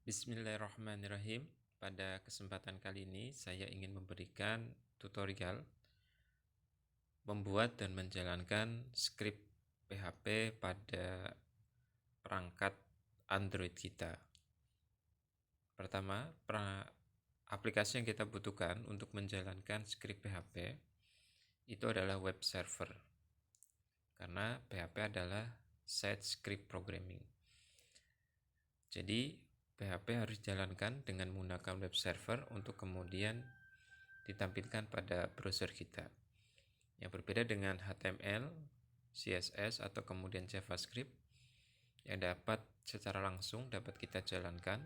Bismillahirrahmanirrahim. Pada kesempatan kali ini saya ingin memberikan tutorial membuat dan menjalankan skrip PHP pada perangkat Android kita. Pertama, aplikasi yang kita butuhkan untuk menjalankan skrip PHP itu adalah web server. Karena PHP adalah site script programming. Jadi PHP harus dijalankan dengan menggunakan web server untuk kemudian ditampilkan pada browser kita. Yang berbeda dengan HTML, CSS, atau kemudian JavaScript yang dapat secara langsung dapat kita jalankan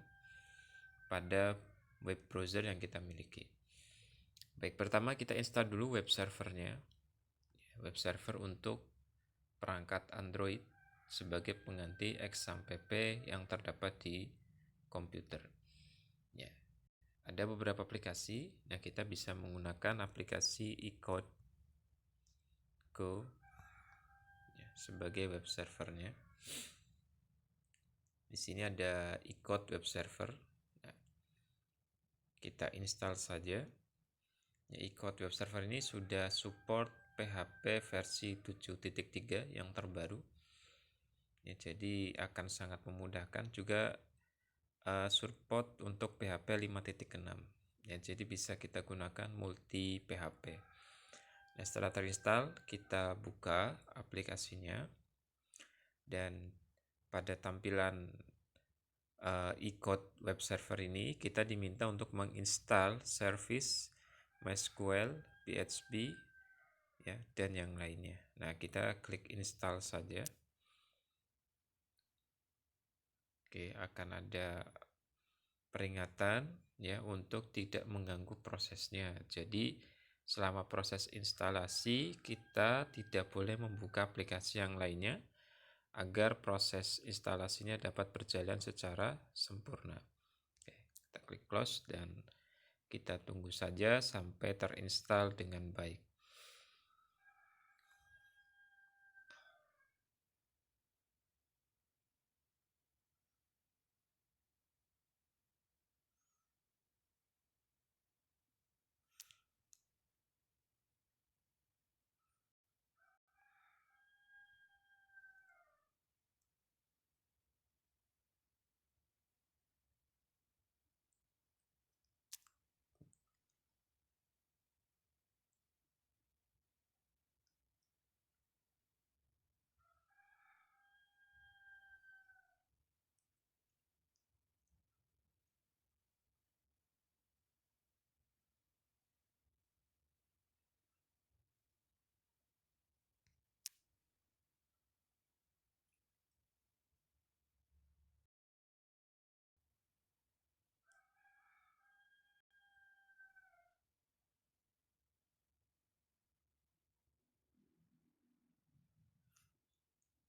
pada web browser yang kita miliki. Baik, pertama kita install dulu web servernya. Web server untuk perangkat Android sebagai pengganti XAMPP yang terdapat di komputer. Ya, ada beberapa aplikasi. Nah, kita bisa menggunakan aplikasi iCode Go ya, sebagai web servernya. Di sini ada iCode web server. Nah, kita install saja. Ya, iCode web server ini sudah support PHP versi 7.3 yang terbaru. Ya, jadi akan sangat memudahkan juga support untuk PHP 5.6. Ya, jadi bisa kita gunakan multi PHP. Nah, setelah terinstall, kita buka aplikasinya dan pada tampilan iCode web server ini kita diminta untuk menginstal service MySQL, PHP, ya, dan yang lainnya. Nah, kita klik install saja. Oke, akan ada peringatan ya untuk tidak mengganggu prosesnya. Jadi selama proses instalasi kita tidak boleh membuka aplikasi yang lainnya agar proses instalasinya dapat berjalan secara sempurna. Oke, kita klik close dan kita tunggu saja sampai terinstall dengan baik.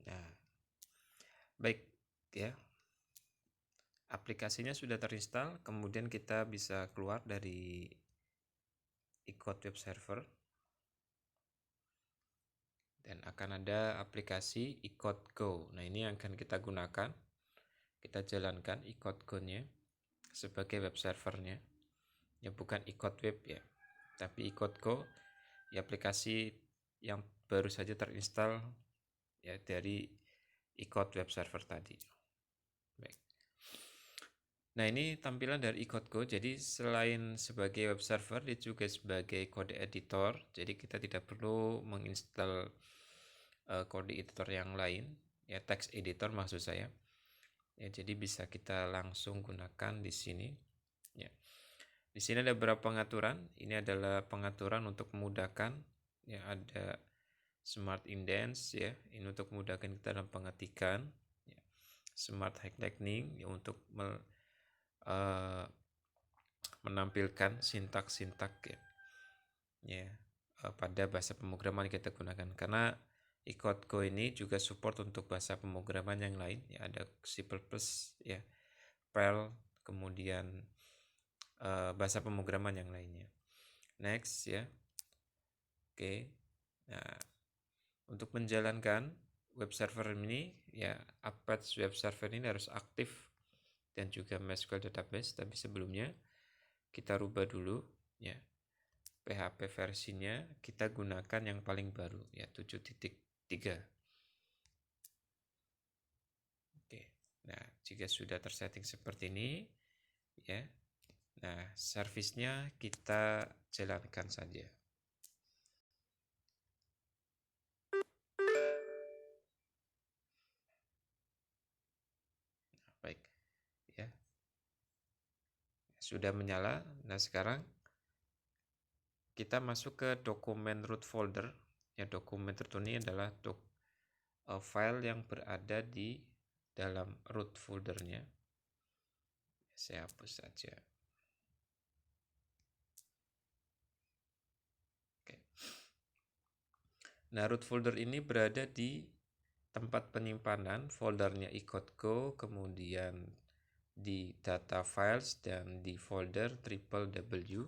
Nah, baik ya. Aplikasinya sudah terinstall, kemudian kita bisa keluar dari iCode web server dan akan ada aplikasi iCode Go. Nah, ini yang akan kita gunakan. Kita jalankan iCode Go-nya sebagai web servernya. Ya, bukan iCode web ya, tapi iCode Go ya, aplikasi yang baru saja terinstall ya dari iCode web server tadi. Baik. Nah, ini tampilan dari iCode Go. Jadi selain sebagai web server, dia juga sebagai kode editor. Jadi kita tidak perlu menginstal kode editor yang lain, ya text editor maksud saya. Ya, jadi bisa kita langsung gunakan di sini. Ya. Di sini ada beberapa pengaturan. Ini adalah pengaturan untuk memudahkan. Ya, ada smart indents ya. Ini untuk memudahkan kita dalam pengetikan. Ya. Smart highlighting ya untuk menampilkan sintak-sintak ya, pada bahasa pemrograman yang kita gunakan, karena iCode Go ini juga support untuk bahasa pemrograman yang lain ya, ada C++ ya, Perl, kemudian bahasa pemrograman yang lainnya. Next ya. Oke. Nah, untuk menjalankan web server ini ya, Apache web server ini harus aktif dan juga MySQL database, tapi sebelumnya kita rubah dulu ya. PHP versinya kita gunakan yang paling baru ya 7.3. Oke. Nah, jika sudah tersetting seperti ini ya. Nah, servisnya kita jalankan saja. Nah, baik ya. Sudah menyala. Nah, sekarang kita masuk ke dokumen root folder. Ya, dokumen root ini adalah file yang berada di dalam root foldernya. Saya hapus saja. Oke. Nah, root folder ini berada di tempat penyimpanan foldernya icode.go, kemudian di data files dan di folder www.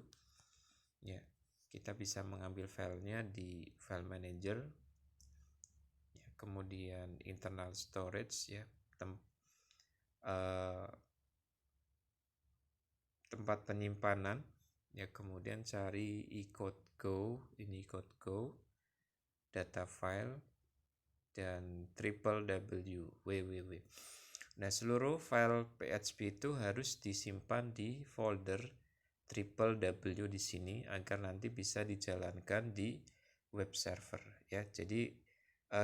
Ya, kita bisa mengambil filenya di file manager. Ya, kemudian internal storage ya, tempat penyimpanan ya, kemudian cari icode.go, ini icode.go, data file dan www. Nah, seluruh file PHP itu harus disimpan di folder www di sini agar nanti bisa dijalankan di web server ya. Jadi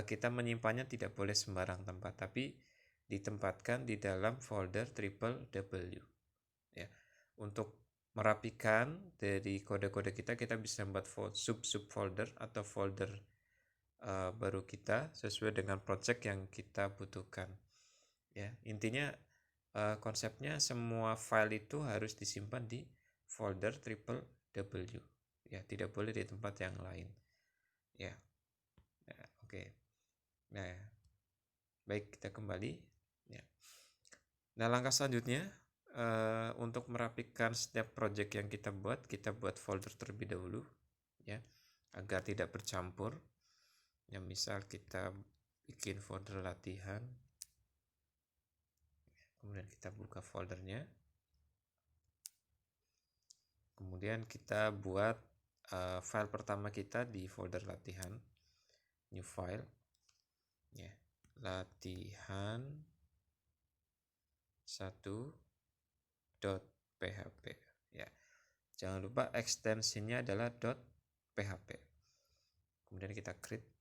kita menyimpannya tidak boleh sembarang tempat, tapi ditempatkan di dalam folder www ya. Untuk merapikan dari kode-kode kita bisa membuat subfolder atau folder baru kita sesuai dengan project yang kita butuhkan ya. Intinya konsepnya semua file itu harus disimpan di folder www ya, tidak boleh di tempat yang lain ya. Nah, oke. Nah, baik, kita kembali ya. Nah, langkah selanjutnya untuk merapikan setiap project yang kita buat folder terlebih dahulu ya, agar tidak bercampur. Ya, misal kita bikin folder latihan, kemudian kita buka foldernya, kemudian kita buat file pertama kita di folder latihan, new file ya, latihan 1.php ya. Jangan lupa ekstensinya adalah .php. Kemudian kita create.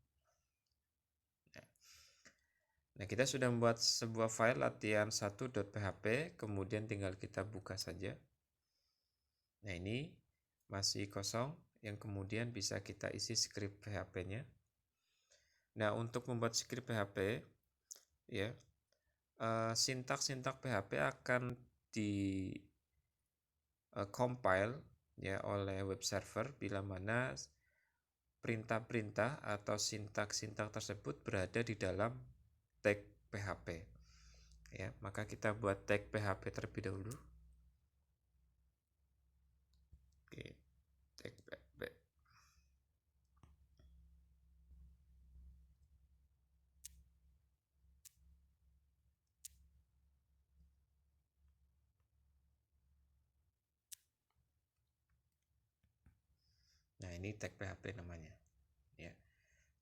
Nah, kita sudah membuat sebuah file latihan 1.php, kemudian tinggal kita buka saja. Nah, ini masih kosong, yang kemudian bisa kita isi script PHP-nya. Nah, untuk membuat script PHP, ya, sintaks-sintaks PHP akan di compile ya oleh web server bila mana perintah-perintah atau sintaks-sintaks tersebut berada di dalam tag PHP. Ya, maka kita buat tag PHP terlebih dahulu. Oke, tag PHP. Nah, ini tag PHP namanya. Ya.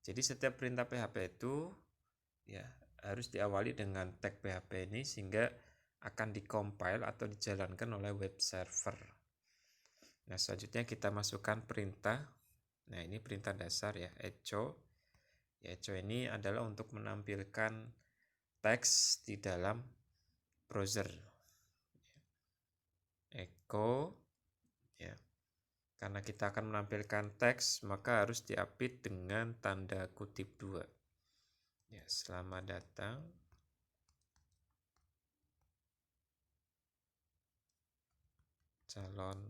Jadi setiap perintah PHP itu ya harus diawali dengan tag PHP ini sehingga akan dikompil atau dijalankan oleh web server. Nah, selanjutnya kita masukkan perintah. Nah, ini perintah dasar ya, echo. Ya, echo ini adalah untuk menampilkan teks di dalam browser. Echo ya. Karena kita akan menampilkan teks, maka harus diapit dengan tanda kutip 2. Ya, selamat datang. Calon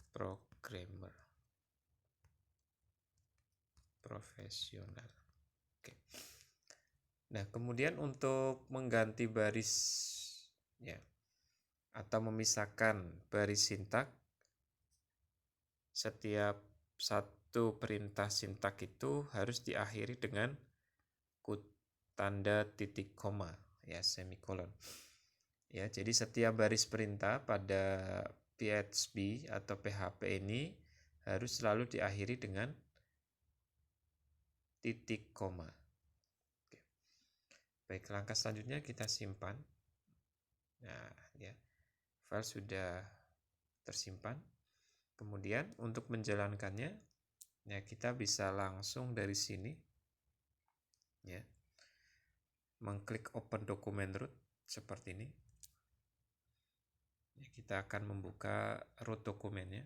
programmer profesional. Oke. Nah, kemudian untuk mengganti baris ya atau memisahkan baris sintak, setiap satu perintah sintak itu harus diakhiri dengan tanda titik koma ya, semikolon. Ya, jadi setiap baris perintah pada PHP atau PHP ini harus selalu diakhiri dengan titik koma. Oke. Baik, langkah selanjutnya kita simpan. Nah, ya. File sudah tersimpan. Kemudian untuk menjalankannya, ya kita bisa langsung dari sini, ya, mengklik Open Document Root seperti ini. Ya, kita akan membuka root dokumennya.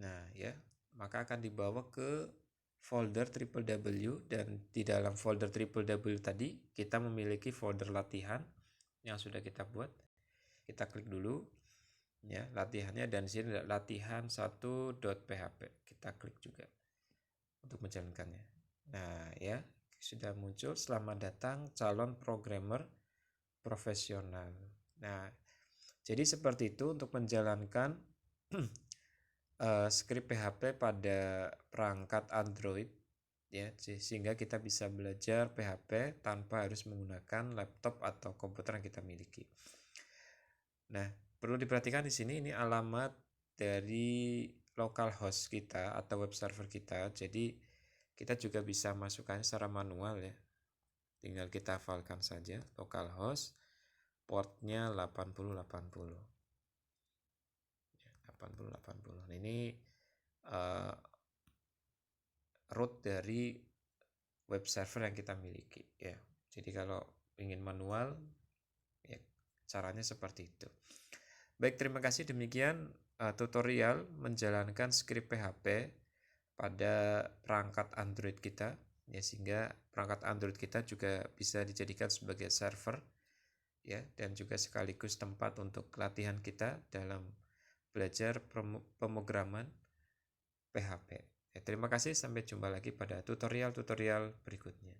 Nah, ya, maka akan dibawa ke folder www, dan di dalam folder www tadi kita memiliki folder latihan yang sudah kita buat. Kita klik dulu ya latihannya, dan di sini ada latihan 1.php. Kita klik juga untuk menjalankannya. Nah, ya, sudah muncul selamat datang calon programmer profesional. Nah, jadi seperti itu untuk menjalankan script PHP pada perangkat Android ya, sehingga kita bisa belajar PHP tanpa harus menggunakan laptop atau komputer yang kita miliki. Nah, perlu diperhatikan di sini ini alamat dari localhost kita atau web server kita. Jadi kita juga bisa masukkan secara manual ya. Tinggal kita hafalkan saja localhost, portnya 8080. 8080. Nah, ini root dari web server yang kita miliki ya. Jadi kalau ingin manual ya caranya seperti itu. Baik, terima kasih, demikian tutorial menjalankan script PHP pada perangkat Android kita ya, sehingga perangkat Android kita juga bisa dijadikan sebagai server ya, dan juga sekaligus tempat untuk latihan kita dalam belajar pemrograman PHP. Ya, terima kasih, sampai jumpa lagi pada tutorial-tutorial berikutnya.